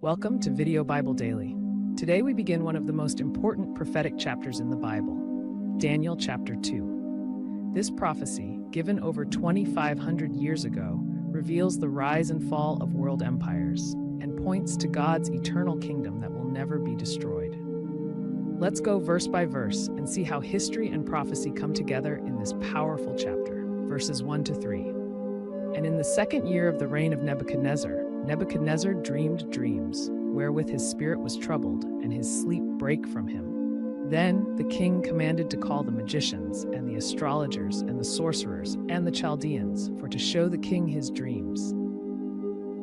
Welcome to Video Bible Daily. Today we begin one of the most important prophetic chapters in the Bible, Daniel chapter 2. This prophecy, given over 2,500 years ago, reveals the rise and fall of world empires and points to God's eternal kingdom that will never be destroyed. Let's go verse by verse and see how history and prophecy come together in this powerful chapter, verses 1 to 3. And in the second year of the reign of Nebuchadnezzar, Nebuchadnezzar dreamed dreams, wherewith his spirit was troubled, and his sleep brake from him. Then the king commanded to call the magicians, and the astrologers, and the sorcerers, and the Chaldeans, for to show the king his dreams.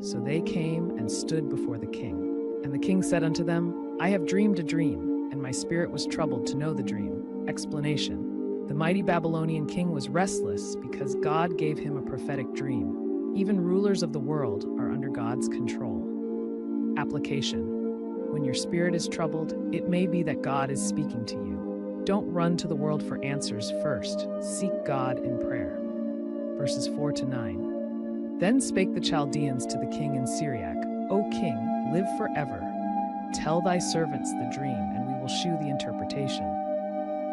So they came and stood before the king. And the king said unto them, I have dreamed a dream, and my spirit was troubled to know the dream. Explanation: the mighty Babylonian king was restless because God gave him a prophetic dream. Even rulers of the world are under God's control. Application: when your spirit is troubled, it may be that God is speaking to you. Don't run to the world for answers first. Seek God in prayer. Verses 4 to 9. Then spake the Chaldeans to the king in Syriac, O king, live forever. Tell thy servants the dream, and we will shew the interpretation.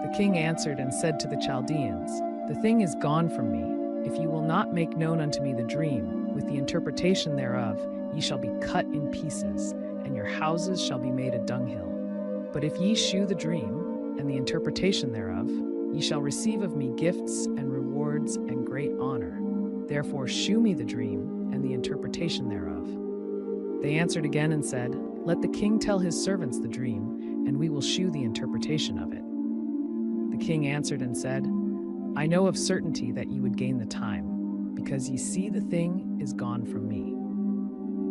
The king answered and said to the Chaldeans, The thing is gone from me. If you will not make known unto me the dream, with the interpretation thereof, ye shall be cut in pieces, and your houses shall be made a dunghill. But if ye shew the dream, and the interpretation thereof, ye shall receive of me gifts and rewards and great honor. Therefore shew me the dream, and the interpretation thereof. They answered again and said, Let the king tell his servants the dream, and we will shew the interpretation of it. The king answered and said, I know of certainty that ye would gain the time, because ye see the thing is gone from me.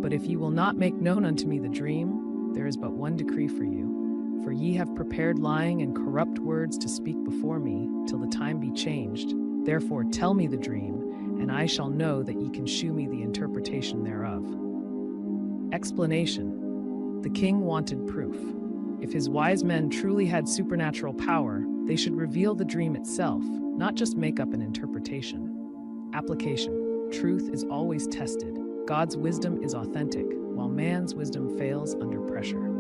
But if ye will not make known unto me the dream, there is but one decree for you. For ye have prepared lying and corrupt words to speak before me, till the time be changed. Therefore tell me the dream, and I shall know that ye can shew me the interpretation thereof. Explanation: the king wanted proof. If his wise men truly had supernatural power, they should reveal the dream itself, not just make up an interpretation. Application: truth is always tested. God's wisdom is authentic, while man's wisdom fails under pressure.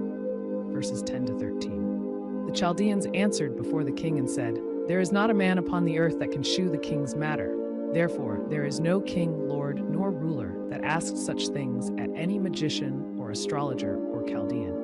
Verses 10 to 13. The Chaldeans answered before the king and said, There is not a man upon the earth that can shew the king's matter. Therefore there is no king, lord, nor ruler that asks such things at any magician or astrologer or Chaldean.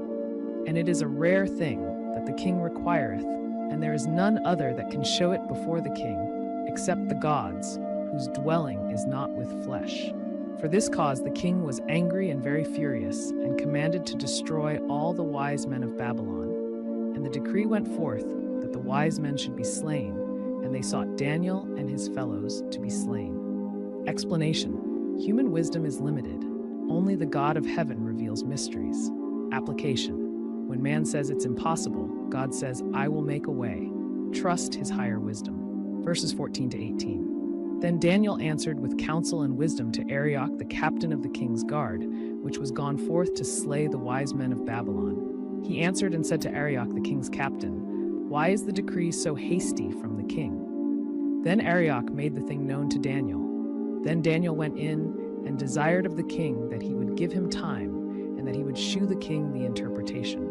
And it is a rare thing that the king requireth, and there is none other that can show it before the king, except the gods, whose dwelling is not with flesh. For this cause the king was angry and very furious, and commanded to destroy all the wise men of Babylon. And the decree went forth that the wise men should be slain, and they sought Daniel and his fellows to be slain. Explanation: human wisdom is limited. Only the God of heaven reveals mysteries. Application: when man says it's impossible, God says, I will make a way. Trust his higher wisdom. Verses 14 to 18. Then Daniel answered with counsel and wisdom to Arioch, the captain of the king's guard, which was gone forth to slay the wise men of Babylon. He answered and said to Arioch, the king's captain, Why is the decree so hasty from the king? Then Arioch made the thing known to Daniel. Then Daniel went in and desired of the king that he would give him time, and that he would shew the king the interpretation.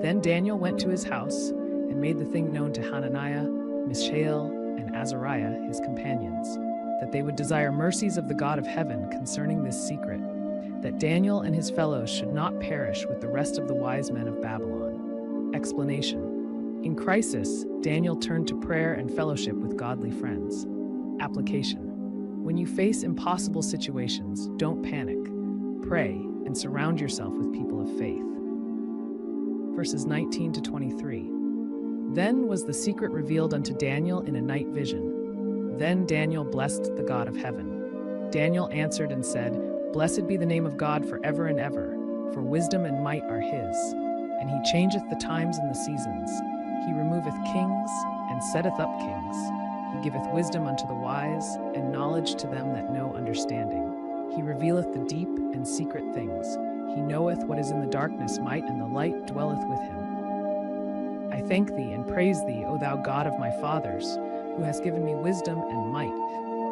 Then Daniel went to his house and made the thing known to Hananiah, Mishael, and Azariah, his companions, that they would desire mercies of the God of heaven concerning this secret, that Daniel and his fellows should not perish with the rest of the wise men of Babylon. Explanation: in crisis, Daniel turned to prayer and fellowship with godly friends. Application: when you face impossible situations, don't panic. Pray and surround yourself with people of faith. Verses 19 to 23. Then was the secret revealed unto Daniel in a night vision. Then Daniel blessed the God of heaven. Daniel answered and said, Blessed be the name of God forever and ever, for wisdom and might are his. And he changeth the times and the seasons. He removeth kings, and setteth up kings. He giveth wisdom unto the wise, and knowledge to them that know understanding. He revealeth the deep and secret things. He knoweth what is in the darkness might, and the light dwelleth with him. I thank thee and praise thee, O thou God of my fathers, who hast given me wisdom and might,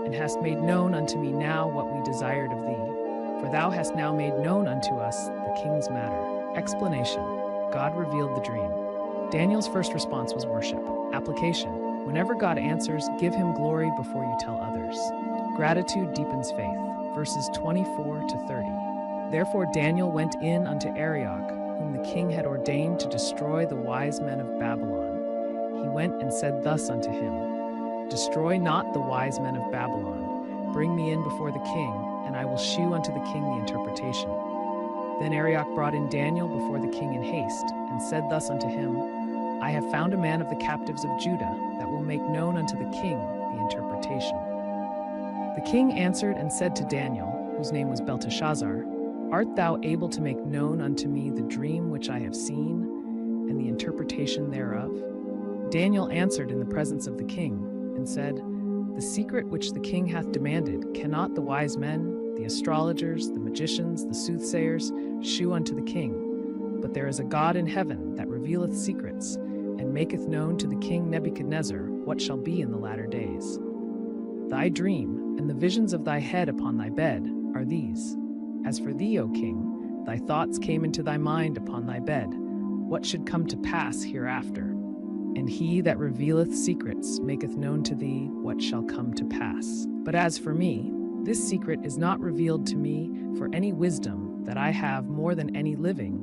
and hast made known unto me now what we desired of thee. for thou hast now made known unto us the king's matter. Explanation. God revealed the dream. Daniel's first response was worship. Application. Whenever God answers, give him glory before you tell others. Gratitude deepens faith. Verses 24 to 30. Therefore Daniel went in unto Arioch, whom the king had ordained to destroy the wise men of Babylon. He went and said thus unto him, Destroy not the wise men of Babylon. Bring me in before the king, and I will shew unto the king the interpretation. Then Arioch brought in Daniel before the king in haste, and said thus unto him, I have found a man of the captives of Judah, that will make known unto the king the interpretation. The king answered and said to Daniel, whose name was Belteshazzar, Art thou able to make known unto me the dream which I have seen, and the interpretation thereof? Daniel answered in the presence of the king, and said, The secret which the king hath demanded cannot the wise men, the astrologers, the magicians, the soothsayers, shew unto the king. But there is a God in heaven that revealeth secrets, and maketh known to the king Nebuchadnezzar what shall be in the latter days. Thy dream, and the visions of thy head upon thy bed, are these. As for thee, O king, thy thoughts came into thy mind upon thy bed, what should come to pass hereafter. And he that revealeth secrets maketh known to thee what shall come to pass. But as for me, this secret is not revealed to me for any wisdom that I have more than any living,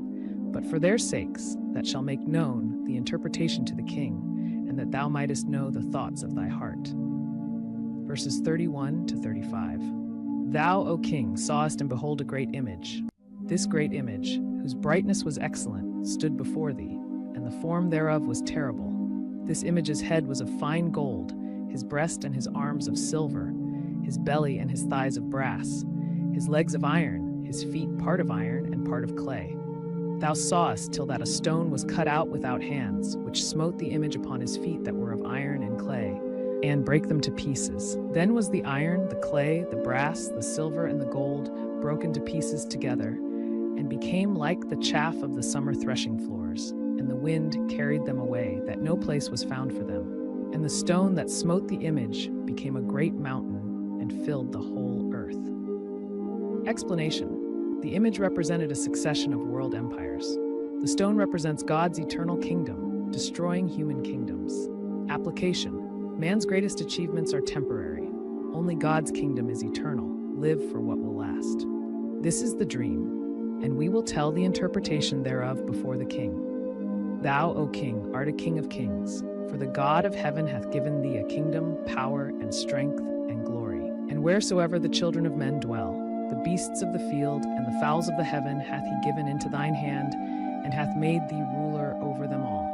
but for their sakes that shall make known the interpretation to the king, and that thou mightest know the thoughts of thy heart. Verses 31 to 35. Thou, O king, sawest and behold a great image. This great image, whose brightness was excellent, stood before thee, and the form thereof was terrible. This image's head was of fine gold, his breast and his arms of silver, his belly and his thighs of brass, his legs of iron, his feet part of iron and part of clay. Thou sawest till that a stone was cut out without hands, which smote the image upon his feet that were of iron and clay, and brake them to pieces. Then was the iron, the clay, the brass, the silver, and the gold broken to pieces together, and became like the chaff of the summer threshing floors, and the wind carried them away, that no place was found for them. And the stone that smote the image became a great mountain, and filled the whole earth. Explanation. The image represented a succession of world empires. The stone represents God's eternal kingdom, destroying human kingdoms. Application. Man's greatest achievements are temporary. Only God's kingdom is eternal. Live for what will last. This is the dream, and we will tell the interpretation thereof before the king. Thou, O king, art a king of kings, for the God of heaven hath given thee a kingdom, power, and strength, and glory. And wheresoever the children of men dwell, the beasts of the field and the fowls of the heaven hath he given into thine hand, and hath made thee ruler over them all.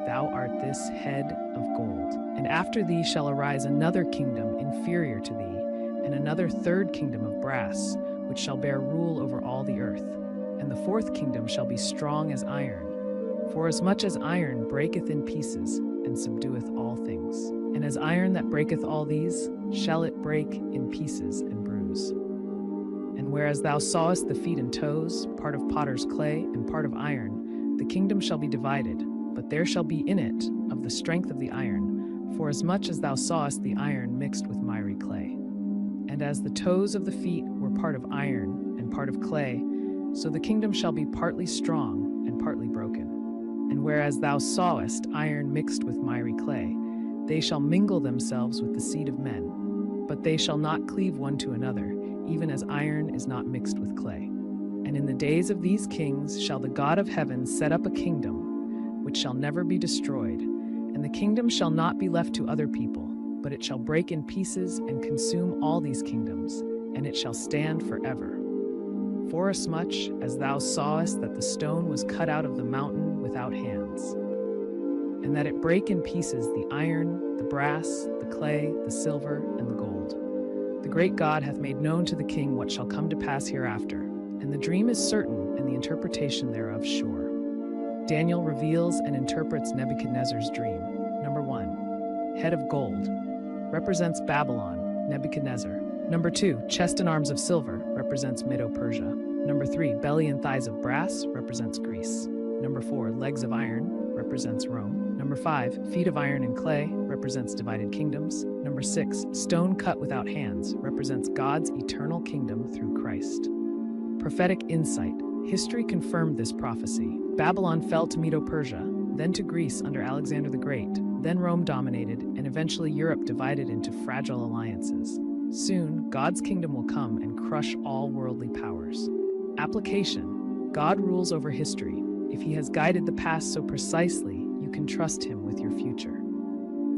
Thou art this head of gold. And after thee shall arise another kingdom inferior to thee, and another third kingdom of brass, which shall bear rule over all the earth. And the fourth kingdom shall be strong as iron. For as much as iron breaketh in pieces, and subdueth all things. And as iron that breaketh all these, shall it break in pieces and bruise. And whereas thou sawest the feet and toes, part of potter's clay and part of iron, the kingdom shall be divided, but there shall be in it of the strength of the iron, for as much as thou sawest the iron mixed with miry clay. And as the toes of the feet were part of iron and part of clay, so the kingdom shall be partly strong and partly broken. And whereas thou sawest iron mixed with miry clay, they shall mingle themselves with the seed of men, but they shall not cleave one to another, even as iron is not mixed with clay. And in the days of these kings shall the God of heaven set up a kingdom, which shall never be destroyed, and the kingdom shall not be left to other people, but it shall break in pieces and consume all these kingdoms, and it shall stand forever. Forasmuch as thou sawest that the stone was cut out of the mountain without hands, and that it brake in pieces the iron, the brass, the clay, the silver, and the gold. The great God hath made known to the king what shall come to pass hereafter, and the dream is certain, and the interpretation thereof sure. Daniel reveals and interprets Nebuchadnezzar's dream. Number 1. Head of gold represents Babylon, Nebuchadnezzar. Number 2. Chest and arms of silver represents Medo-Persia. Number 3. Belly and thighs of brass represents Greece. Number 4. Legs of iron represents Rome. Number 5. Feet of iron and clay represents divided kingdoms. Number 6. Stone cut without hands represents God's eternal kingdom through Christ. Prophetic insight. History confirmed this prophecy. Babylon fell to Medo-Persia, then to Greece under Alexander the Great, then Rome dominated, and eventually Europe divided into fragile alliances. Soon, God's kingdom will come and crush all worldly powers. Application. God rules over history. If he has guided the past so precisely, you can trust him with your future.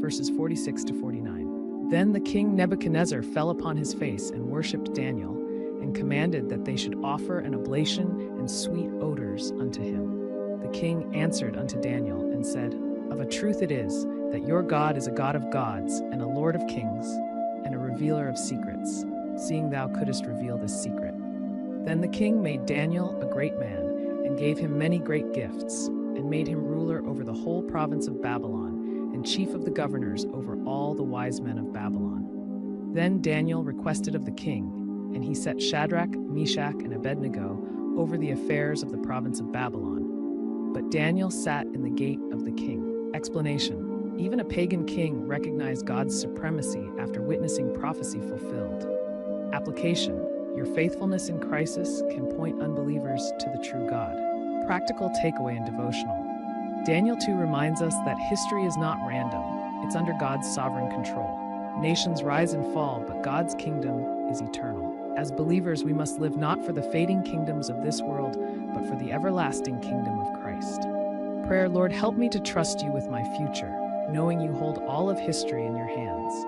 Verses 46 to 49. Then the king Nebuchadnezzar fell upon his face and worshipped Daniel, and commanded that they should offer an oblation and sweet odors unto him. The king answered unto Daniel and said, Of a truth it is, that your God is a God of gods, and a Lord of kings, and a revealer of secrets, seeing thou couldest reveal this secret. Then the king made Daniel a great man, and gave him many great gifts, and made him ruler over the whole province of Babylon, and chief of the governors over all the wise men of Babylon. Then Daniel requested of the king, and he set Shadrach, Meshach, and Abednego over the affairs of the province of Babylon. But Daniel sat in the gate of the king. Explanation. Even a pagan king recognized God's supremacy after witnessing prophecy fulfilled. Application. Your faithfulness in crisis can point unbelievers to the true God. Practical takeaway and devotional. Daniel 2 reminds us that history is not random. It's under God's sovereign control. Nations rise and fall, but God's kingdom is eternal. As believers, we must live not for the fading kingdoms of this world, but for the everlasting kingdom of Christ. Prayer. Lord, help me to trust you with my future, knowing you hold all of history in your hands.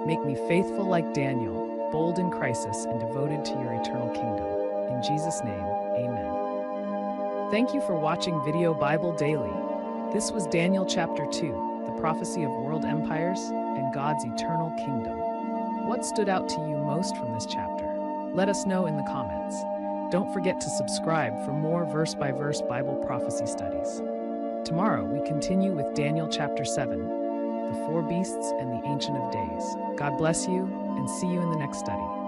Make me faithful like Daniel, bold in crisis, and devoted to your eternal kingdom. In Jesus' name, amen. Thank you for watching Video Bible Daily. This was Daniel chapter 2, the prophecy of world empires and God's eternal kingdom. What stood out to you most from this chapter? Let us know in the comments. Don't forget to subscribe for more verse-by-verse Bible prophecy studies. Tomorrow, we continue with Daniel chapter 7, the four beasts and the Ancient of Days. God bless you, and see you in the next study.